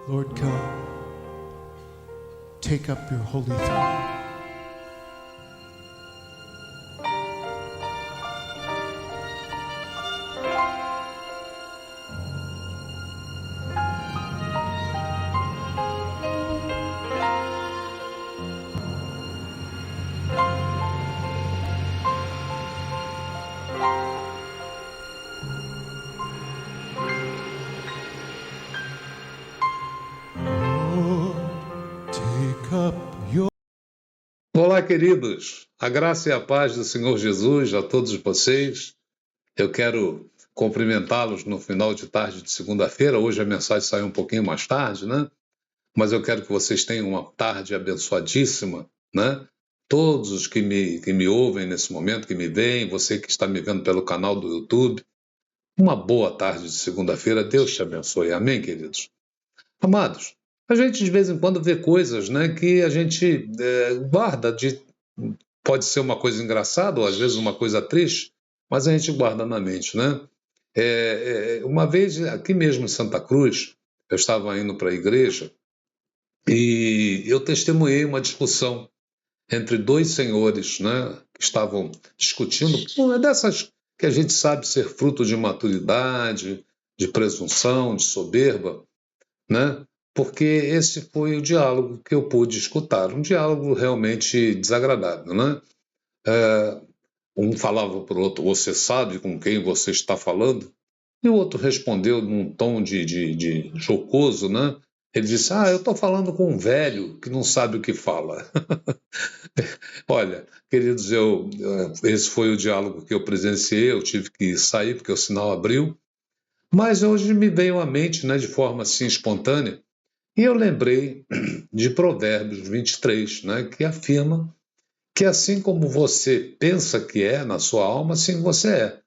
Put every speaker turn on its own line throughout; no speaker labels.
Lord, come, take up your holy throne. Take up your...
Olá, queridos. A graça e a paz do Senhor Jesus a todos vocês. Eu quero cumprimentá-los no final de tarde de segunda-feira. Hoje a mensagem saiu um pouquinho mais tarde, né? Mas eu quero que vocês tenham uma tarde abençoadíssima, né? Todos os que me ouvem nesse momento, que me veem, você que está me vendo pelo canal do YouTube, uma boa tarde de segunda-feira. Deus te abençoe. Amém, queridos? Amados, a gente de vez em quando vê coisas, né, que a gente guarda pode ser uma coisa engraçada ou às vezes uma coisa triste, mas a gente guarda na mente, né? Uma vez aqui mesmo em Santa Cruz, eu estava indo para a igreja e eu testemunhei uma discussão entre dois senhores, né, que estavam discutindo, uma dessas que a gente sabe ser fruto de maturidade, de presunção, de soberba, né? Porque esse foi o diálogo que eu pude escutar, um diálogo realmente desagradável, né? Um falava para o outro: você sabe com quem você está falando? E o outro respondeu num tom de jocoso, né? Ele disse: eu estou falando com um velho que não sabe o que fala. Olha, queridos, esse foi o diálogo que eu presenciei, eu tive que sair porque o sinal abriu, mas hoje me veio à mente, né, de forma assim espontânea, e eu lembrei de Provérbios 23, né, que afirma que assim como você pensa que é na sua alma, assim você é.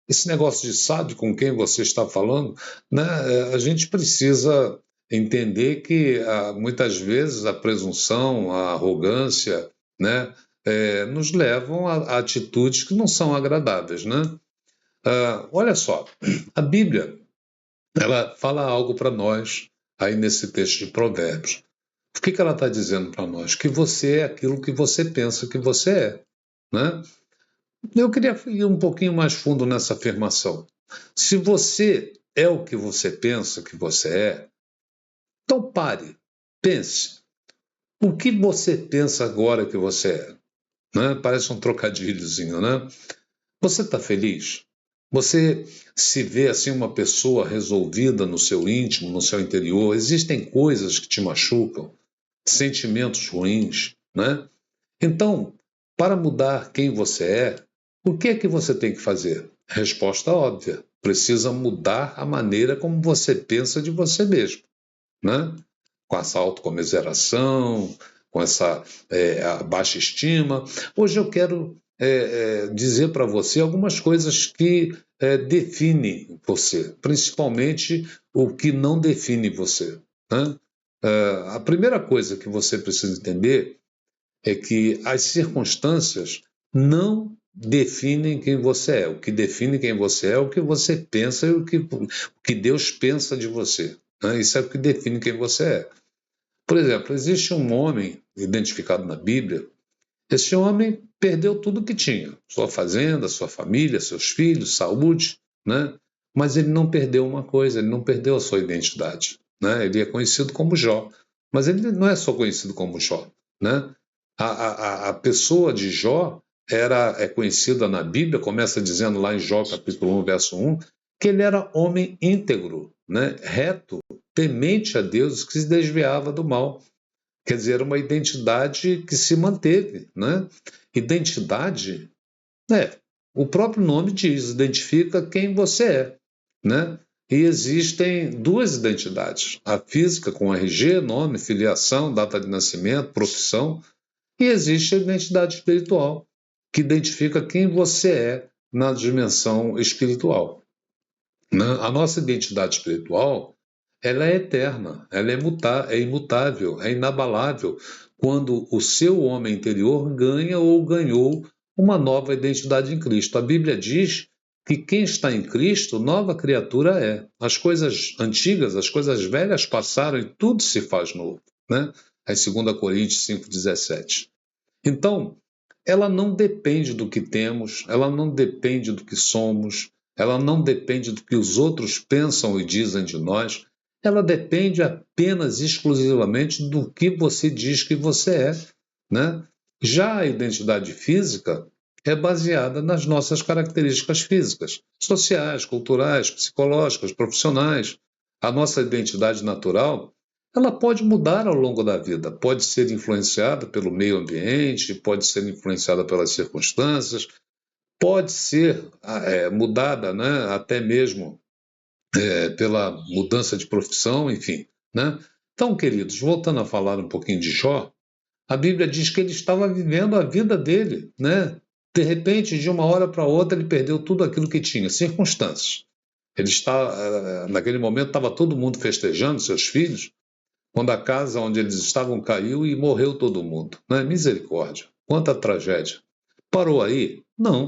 Esse negócio de sabe com quem você está falando, né, a gente precisa entender que muitas vezes a presunção, a arrogância, né, nos levam a atitudes que não são agradáveis, né? Olha só, a Bíblia, ela fala algo para nós aí nesse texto de Provérbios. O que ela está dizendo para nós? Que você é aquilo que você pensa que você é, né? Eu queria ir um pouquinho mais fundo nessa afirmação. Se você é o que você pensa que você é, então pare, pense. O que você pensa agora que você é? Né? Parece um trocadilhozinho, né? Você está feliz? Você se vê assim uma pessoa resolvida no seu íntimo, no seu interior? Existem coisas que te machucam, sentimentos ruins, né? Então, para mudar quem você é, o que é que você tem que fazer? Resposta óbvia: precisa mudar a maneira como você pensa de você mesmo, né? Com essa autocomiseração, com essa a baixa estima. Hoje eu quero dizer para você algumas coisas que definem você, principalmente o que não define você, né? A primeira coisa que você precisa entender é que as circunstâncias não definem quem você é. O que define quem você é o que você pensa e o que Deus pensa de você, né? Isso é o que define quem você é. Por exemplo, existe um homem identificado na Bíblia. Esse homem perdeu tudo o que tinha: sua fazenda, sua família, seus filhos, saúde, né? Mas ele não perdeu uma coisa, ele não perdeu a sua identidade, né? Ele é conhecido como Jó, mas ele não é só conhecido como Jó, né? A pessoa de Jó é conhecida na Bíblia, começa dizendo lá em Jó capítulo 1, verso 1, que ele era homem íntegro, né? Reto, temente a Deus, que se desviava do mal. Quer dizer, era uma identidade que se manteve, né? Identidade, o próprio nome diz, identifica quem você é, né? E existem duas identidades: a física com RG, nome, filiação, data de nascimento, profissão, e existe a identidade espiritual, que identifica quem você é na dimensão espiritual, né? A nossa identidade espiritual, ela é eterna, ela é imutável, é inabalável, quando o seu homem interior ganha ou ganhou uma nova identidade em Cristo. A Bíblia diz que quem está em Cristo, nova criatura é. As coisas antigas, as coisas velhas passaram e tudo se faz novo, né? Aí 2 Coríntios 5,17. Então, ela não depende do que temos, ela não depende do que somos, ela não depende do que os outros pensam e dizem de nós, ela depende apenas exclusivamente do que você diz que você é, né? Já a identidade física é baseada nas nossas características físicas, sociais, culturais, psicológicas, profissionais. A nossa identidade natural, ela pode mudar ao longo da vida, pode ser influenciada pelo meio ambiente, pode ser influenciada pelas circunstâncias, pode ser mudada, né, até mesmo pela mudança de profissão, enfim, né? Então, queridos, voltando a falar um pouquinho de Jó, a Bíblia diz que ele estava vivendo a vida dele, né? De repente, de uma hora para outra, ele perdeu tudo aquilo que tinha, circunstâncias. Ele está, naquele momento, estava todo mundo festejando, seus filhos, quando a casa onde eles estavam caiu e morreu todo mundo. Né? Misericórdia, quanta tragédia. Parou aí? Não.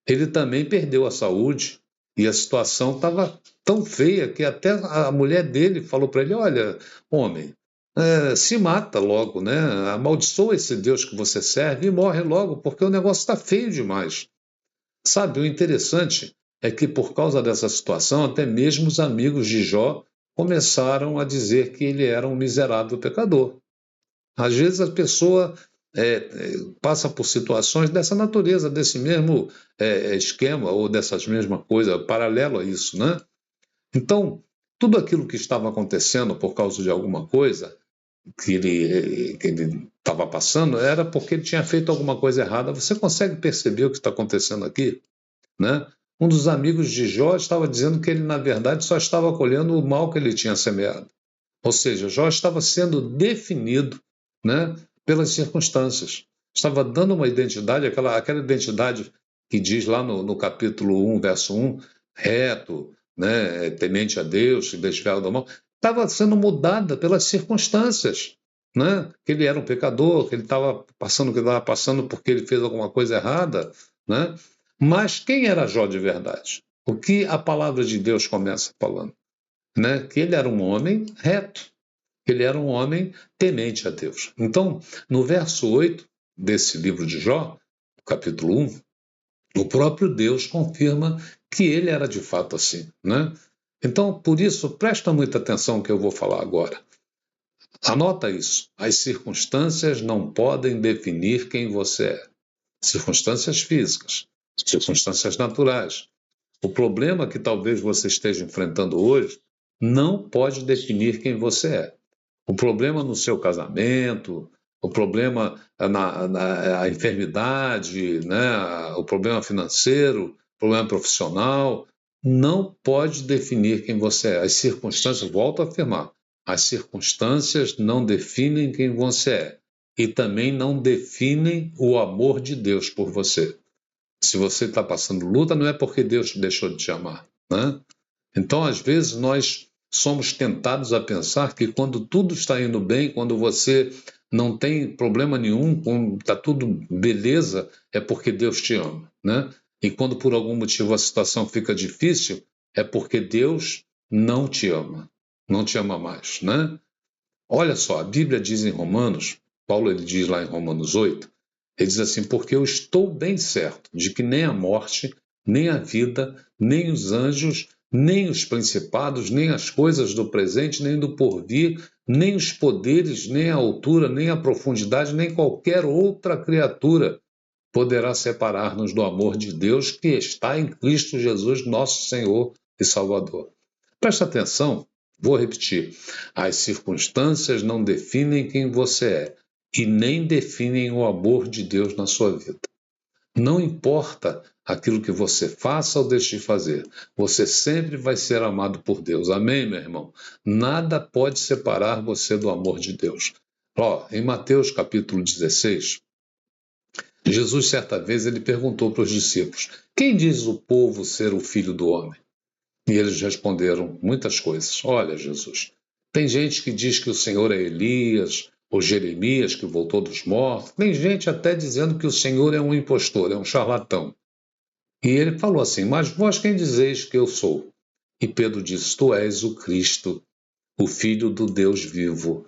Ele também perdeu a saúde e a situação estava tão feia que até a mulher dele falou para ele: olha, homem, se mata logo, né? Amaldiçoa esse Deus que você serve e morre logo, porque o negócio está feio demais. Sabe, o interessante é que por causa dessa situação, até mesmo os amigos de Jó começaram a dizer que ele era um miserável pecador. Às vezes a pessoa passa por situações dessa natureza, desse mesmo esquema ou dessas mesmas coisas, paralelo a isso, né? Então, tudo aquilo que estava acontecendo por causa de alguma coisa que ele estava passando era porque ele tinha feito alguma coisa errada. Você consegue perceber o que está acontecendo aqui? Né? Um dos amigos de Jó estava dizendo que ele, na verdade, só estava colhendo o mal que ele tinha semeado. Ou seja, Jó estava sendo definido, né, pelas circunstâncias. Estava dando uma identidade, aquela identidade que diz lá no capítulo 1, verso 1, reto, né, temente a Deus, desviado do mal, estava sendo mudada pelas circunstâncias. Né? Que ele era um pecador, que ele estava passando o que estava passando porque ele fez alguma coisa errada. Né? Mas quem era Jó de verdade? O que a palavra de Deus começa falando? Né? Que ele era um homem reto, que ele era um homem temente a Deus. Então, no verso 8 desse livro de Jó, capítulo 1, o próprio Deus confirma que ele era de fato assim. Né? Então, por isso, presta muita atenção no que eu vou falar agora. Anota isso. As circunstâncias não podem definir quem você é. Circunstâncias físicas, circunstâncias naturais. O problema que talvez você esteja enfrentando hoje não pode definir quem você é. O problema no seu casamento, o problema na enfermidade, né? O problema financeiro, o problema profissional, não pode definir quem você é. As circunstâncias, volto a afirmar, as circunstâncias não definem quem você é e também não definem o amor de Deus por você. Se você está passando luta, não é porque Deus deixou de te amar. Né? Então, às vezes, nós somos tentados a pensar que quando tudo está indo bem, quando você não tem problema nenhum, quando está tudo beleza, é porque Deus te ama. Né? E quando por algum motivo a situação fica difícil, é porque Deus não te ama mais. Né? Olha só, a Bíblia diz em Romanos, Paulo ele diz lá em Romanos 8, ele diz assim: porque eu estou bem certo de que nem a morte, nem a vida, nem os anjos, nem os principados, nem as coisas do presente, nem do porvir, nem os poderes, nem a altura, nem a profundidade, nem qualquer outra criatura poderá separar-nos do amor de Deus que está em Cristo Jesus, nosso Senhor e Salvador. Presta atenção, vou repetir. As circunstâncias não definem quem você é e nem definem o amor de Deus na sua vida. Não importa aquilo que você faça ou deixe de fazer, você sempre vai ser amado por Deus. Amém, meu irmão? Nada pode separar você do amor de Deus. Em Mateus capítulo 16, Jesus certa vez ele perguntou para os discípulos: quem diz o povo ser o filho do homem? E eles responderam muitas coisas. Olha, Jesus, tem gente que diz que o Senhor é Elias, ou Jeremias, que voltou dos mortos. Tem gente até dizendo que o Senhor é um impostor, é um charlatão. E ele falou assim: mas vós quem dizeis que eu sou? E Pedro disse: tu és o Cristo, o Filho do Deus vivo.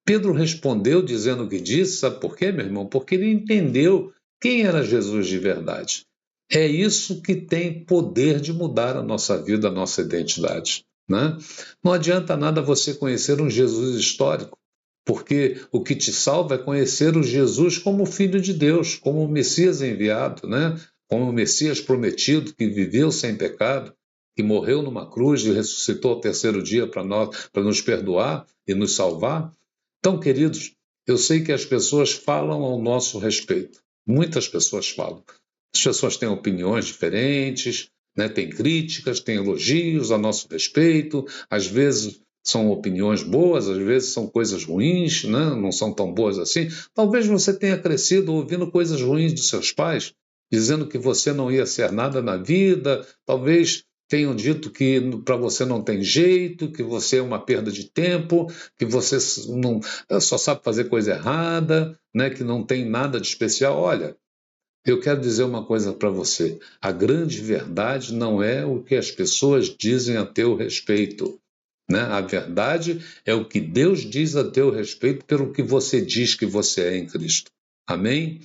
Pedro respondeu dizendo o que disse, sabe por quê, meu irmão? Porque ele entendeu quem era Jesus de verdade. É isso que tem poder de mudar a nossa vida, a nossa identidade, né? Não adianta nada você conhecer um Jesus histórico, porque o que te salva é conhecer o Jesus como Filho de Deus, como o Messias enviado, né? Como o Messias prometido, que viveu sem pecado, que morreu numa cruz e ressuscitou ao terceiro dia para nós, para nos perdoar e nos salvar. Então, queridos, eu sei que as pessoas falam ao nosso respeito. Muitas pessoas falam. As pessoas têm opiniões diferentes, né? Têm críticas, têm elogios a nosso respeito. Às vezes são opiniões boas, às vezes são coisas ruins, né? Não são tão boas assim. Talvez você tenha crescido ouvindo coisas ruins dos seus pais, dizendo que você não ia ser nada na vida. Talvez tenham dito que para você não tem jeito, que você é uma perda de tempo, que você não, só sabe fazer coisa errada, né? Que não tem nada de especial. Olha, eu quero dizer uma coisa para você. A grande verdade não é o que as pessoas dizem a teu respeito, né? A verdade é o que Deus diz a teu respeito pelo que você diz que você é em Cristo. Amém?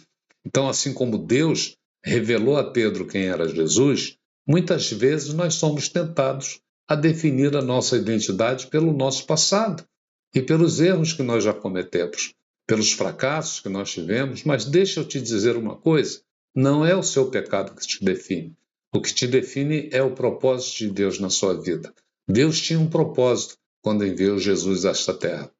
Então, assim como Deus revelou a Pedro quem era Jesus, muitas vezes nós somos tentados a definir a nossa identidade pelo nosso passado e pelos erros que nós já cometemos, pelos fracassos que nós tivemos. Mas deixa eu te dizer uma coisa: não é o seu pecado que te define. O que te define é o propósito de Deus na sua vida. Deus tinha um propósito quando enviou Jesus a esta terra.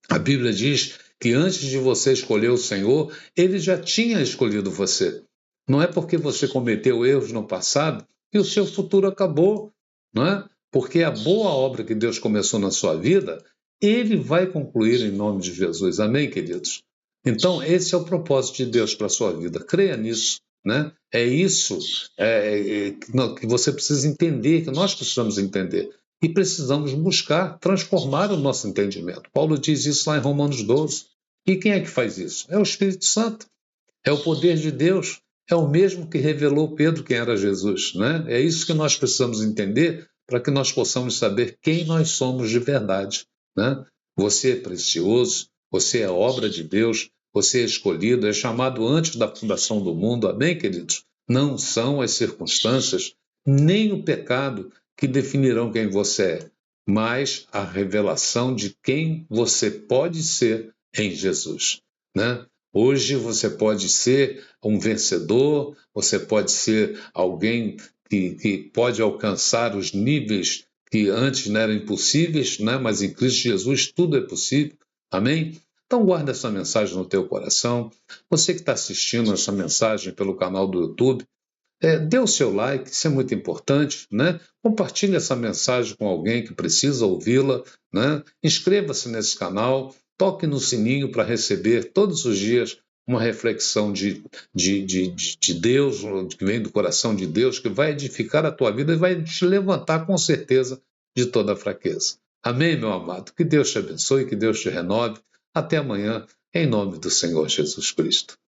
A Bíblia diz que antes de você escolher o Senhor, Ele já tinha escolhido você. Não é porque você cometeu erros no passado que o seu futuro acabou, não é? Porque a boa obra que Deus começou na sua vida, Ele vai concluir em nome de Jesus. Amém, queridos? Então, esse é o propósito de Deus para a sua vida. Creia nisso, né? É isso que você precisa entender, que nós precisamos entender. E precisamos buscar transformar o nosso entendimento. Paulo diz isso lá em Romanos 12. E quem é que faz isso? É o Espírito Santo. É o poder de Deus. É o mesmo que revelou Pedro quem era Jesus, né? É isso que nós precisamos entender para que nós possamos saber quem nós somos de verdade, né? Você é precioso, você é obra de Deus, você é escolhido, é chamado antes da fundação do mundo. Amém, queridos? Não são as circunstâncias, nem o pecado que definirão quem você é, mas a revelação de quem você pode ser em Jesus, né? Hoje você pode ser um vencedor, você pode ser alguém que pode alcançar os níveis que antes não eram impossíveis, né? Mas em Cristo Jesus tudo é possível. Amém? Então guarda essa mensagem no teu coração. Você que está assistindo essa mensagem pelo canal do YouTube, dê o seu like, isso é muito importante, né? Compartilhe essa mensagem com alguém que precisa ouvi-la, né? Inscreva-se nesse canal, toque no sininho para receber todos os dias uma reflexão de Deus, que vem do coração de Deus, que vai edificar a tua vida e vai te levantar com certeza de toda a fraqueza. Amém, meu amado? Que Deus te abençoe, que Deus te renove. Até amanhã, em nome do Senhor Jesus Cristo.